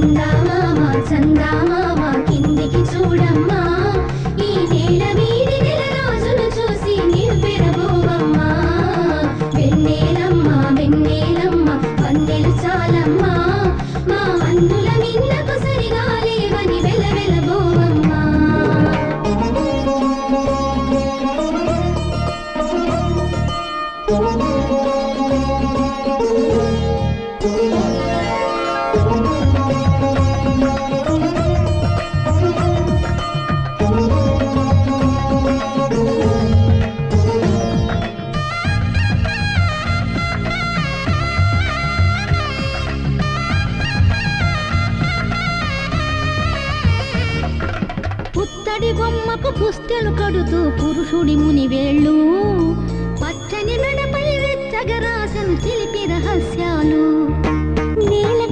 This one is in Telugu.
చందామామ చందామామ కిందికి చూడమ్మా ఈ నేల వీడి నెల రోజులు చూసి నివ్వెరబోవమ్మా వెన్నెలమ్మ వెన్నెలమ్మ వన్నెలు చాలమ్మా మా అందుల మిన్నకు సరిగా లేవని వెలవెలబోవమ్మా పుత్తడి బొమ్మకు పుస్తెలు కడుతూ పురుషుడి ముని వేళ్ళు పచ్చని మెడపై వెచ్చగరాసను చిలిపి రహస్యాలు